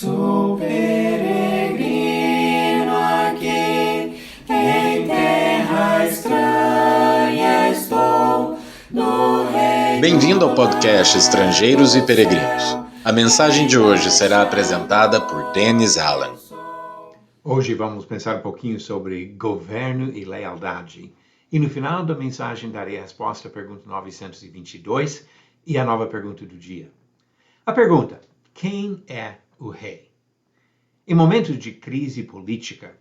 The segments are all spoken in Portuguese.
Sou peregrino aqui, em terra estranha estou, no reino. Bem-vindo ao podcast Estrangeiros e Peregrinos. A mensagem de hoje será apresentada por Dennis Allen. Hoje vamos pensar um pouquinho sobre governo e lealdade. E no final da mensagem darei a resposta à pergunta 922 e a nova pergunta do dia. A pergunta: quem é o rei? Em momentos de crise política,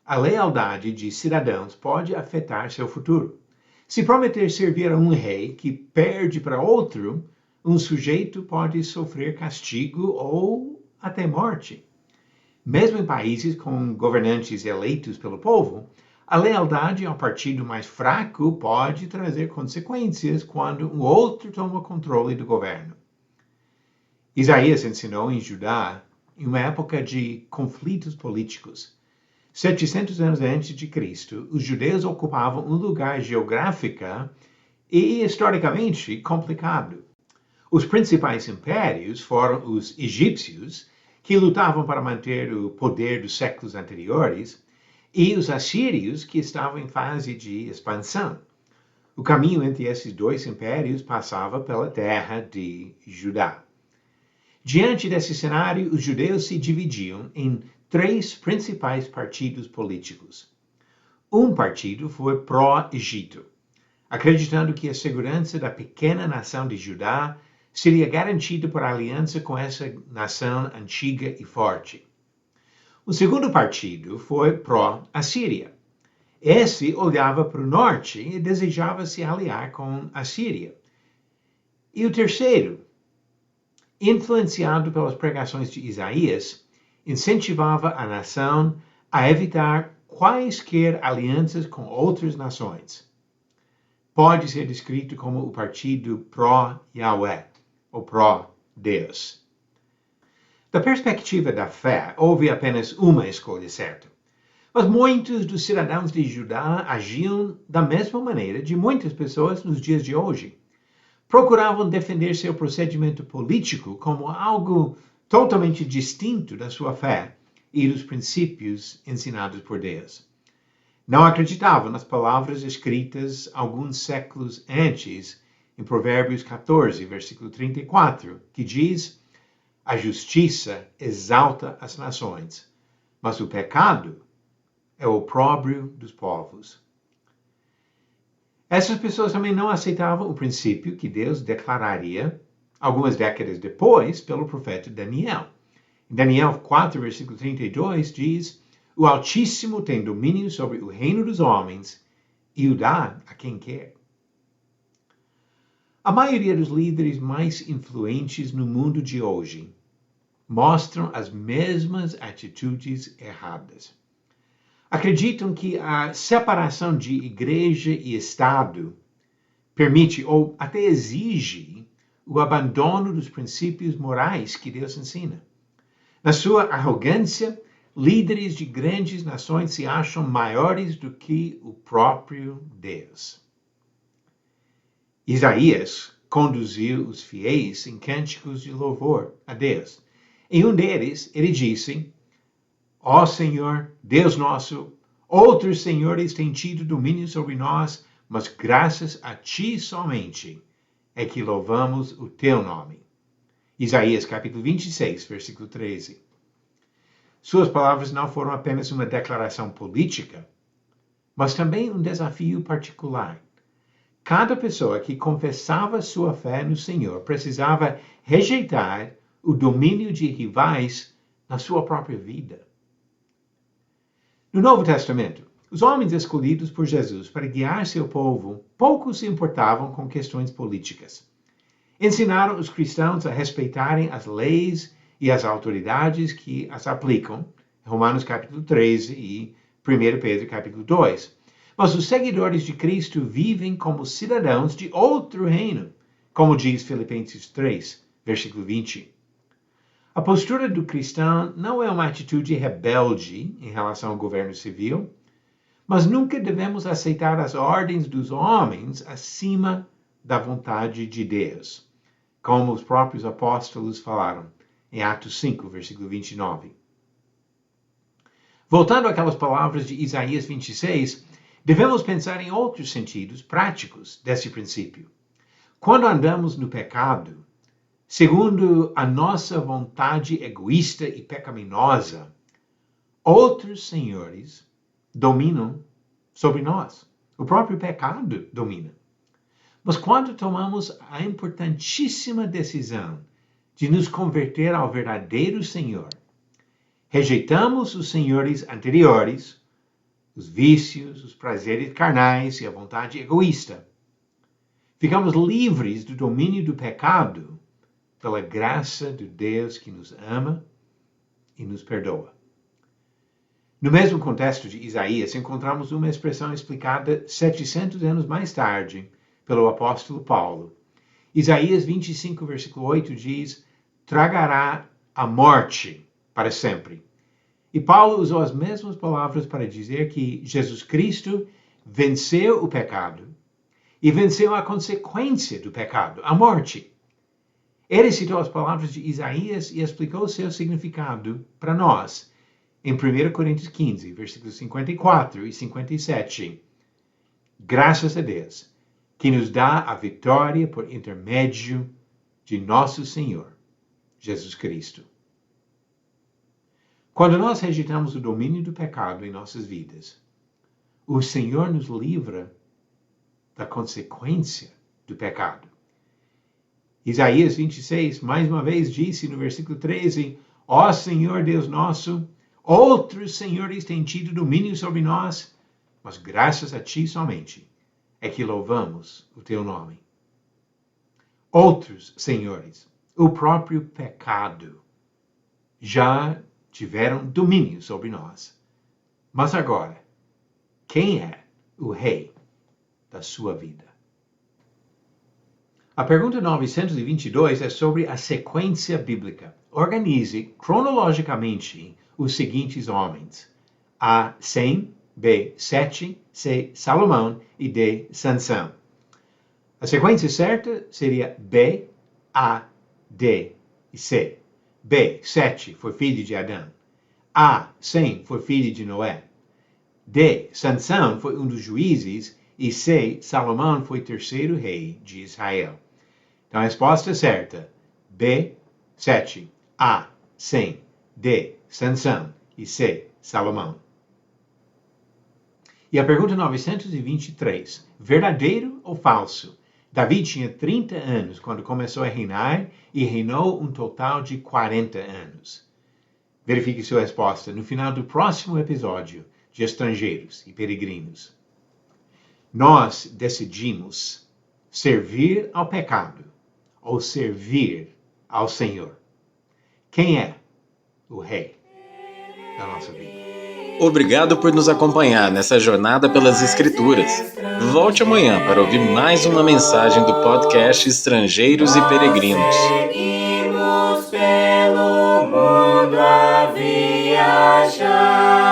a lealdade de cidadãos pode afetar seu futuro. Se prometer servir a um rei que perde para outro, um sujeito pode sofrer castigo ou até morte. Mesmo em países com governantes eleitos pelo povo, a lealdade ao partido mais fraco pode trazer consequências quando um outro toma controle do governo. Isaías ensinou em Judá, em uma época de conflitos políticos. 700 anos antes de Cristo, os judeus ocupavam um lugar geográfico e historicamente complicado. Os principais impérios foram os egípcios, que lutavam para manter o poder dos séculos anteriores, e os assírios, que estavam em fase de expansão. O caminho entre esses dois impérios passava pela terra de Judá. Diante desse cenário, os judeus se dividiam em três principais partidos políticos. Um partido foi pró-Egito, acreditando que a segurança da pequena nação de Judá seria garantida por aliança com essa nação antiga e forte. O segundo partido foi pró-Assíria. Esse olhava para o norte e desejava se aliar com a Síria. E o terceiro, influenciado pelas pregações de Isaías, incentivava a nação a evitar quaisquer alianças com outras nações. Pode ser descrito como o partido pró-Yahweh, ou pró-Deus. Da perspectiva da fé, houve apenas uma escolha certa. Mas muitos dos cidadãos de Judá agiam da mesma maneira de muitas pessoas nos dias de hoje. Procuravam defender seu procedimento político como algo totalmente distinto da sua fé e dos princípios ensinados por Deus. Não acreditavam nas palavras escritas alguns séculos antes em Provérbios 14, versículo 34, que diz: a justiça exalta as nações, mas o pecado é o opróbrio dos povos. Essas pessoas também não aceitavam o princípio que Deus declararia algumas décadas depois pelo profeta Daniel. Em Daniel 4, versículo 32, diz: o Altíssimo tem domínio sobre o reino dos homens e o dá a quem quer. A maioria dos líderes mais influentes no mundo de hoje mostram as mesmas atitudes erradas. Acreditam que a separação de igreja e Estado permite ou até exige o abandono dos princípios morais que Deus ensina. Na sua arrogância, líderes de grandes nações se acham maiores do que o próprio Deus. Isaías conduziu os fiéis em cânticos de louvor a Deus. Em um deles, ele disse: ó Senhor, Deus nosso, outros senhores têm tido domínio sobre nós, mas graças a ti somente é que louvamos o teu nome. Isaías capítulo 26, versículo 13. Suas palavras não foram apenas uma declaração política, mas também um desafio particular. Cada pessoa que confessava sua fé no Senhor precisava rejeitar o domínio de rivais na sua própria vida. No Novo Testamento, os homens escolhidos por Jesus para guiar seu povo pouco se importavam com questões políticas. Ensinaram os cristãos a respeitarem as leis e as autoridades que as aplicam, Romanos capítulo 13 e 1 Pedro capítulo 2. Mas os seguidores de Cristo vivem como cidadãos de outro reino, como diz Filipenses 3, versículo 20. A postura do cristão não é uma atitude rebelde em relação ao governo civil, mas nunca devemos aceitar as ordens dos homens acima da vontade de Deus. Como os próprios apóstolos falaram, em Atos 5, versículo 29. Voltando àquelas palavras de Isaías 26, devemos pensar em outros sentidos práticos desse princípio. Quando andamos no pecado, segundo a nossa vontade egoísta e pecaminosa, outros senhores dominam sobre nós. O próprio pecado domina. Mas quando tomamos a importantíssima decisão de nos converter ao verdadeiro Senhor, rejeitamos os senhores anteriores, os vícios, os prazeres carnais e a vontade egoísta. Ficamos livres do domínio do pecado pela graça de Deus que nos ama e nos perdoa. No mesmo contexto de Isaías, encontramos uma expressão explicada 700 anos mais tarde pelo apóstolo Paulo. Isaías 25, versículo 8 diz: tragará a morte para sempre. E Paulo usou as mesmas palavras para dizer que Jesus Cristo venceu o pecado e venceu a consequência do pecado, a morte. Ele citou as palavras de Isaías e explicou seu significado para nós em 1 Coríntios 15, versículos 54 e 57. Graças a Deus, que nos dá a vitória por intermédio de nosso Senhor, Jesus Cristo. Quando nós rejeitamos o domínio do pecado em nossas vidas, o Senhor nos livra da consequência do pecado. Isaías 26, mais uma vez, disse no versículo 13: ó Senhor Deus nosso, outros senhores têm tido domínio sobre nós, mas graças a ti somente é que louvamos o teu nome. Outros senhores, o próprio pecado, já tiveram domínio sobre nós. Mas agora, quem é o rei da sua vida? A pergunta 922 é sobre a sequência bíblica. Organize cronologicamente os seguintes homens: A. Sem, B. Sete, C. Salomão e D. Sansão. A sequência certa seria B, A, D e C. B. Sete foi filho de Adão. A. Sem foi filho de Noé. D. Sansão foi um dos juízes. E C. Salomão foi terceiro rei de Israel. Então a resposta certa: B. Sete, A. Sem, D. Sansão e C. Salomão. E a pergunta 923, verdadeiro ou falso? Davi tinha 30 anos quando começou a reinar e reinou um total de 40 anos. Verifique sua resposta no final do próximo episódio de Estrangeiros e Peregrinos. Nós decidimos servir ao pecado ou servir ao Senhor. Quem é o rei da nossa vida? Obrigado por nos acompanhar nessa jornada pelas Escrituras. Volte amanhã para ouvir mais uma mensagem do podcast Estrangeiros e Peregrinos. Seguimos pelo mundo a viajar.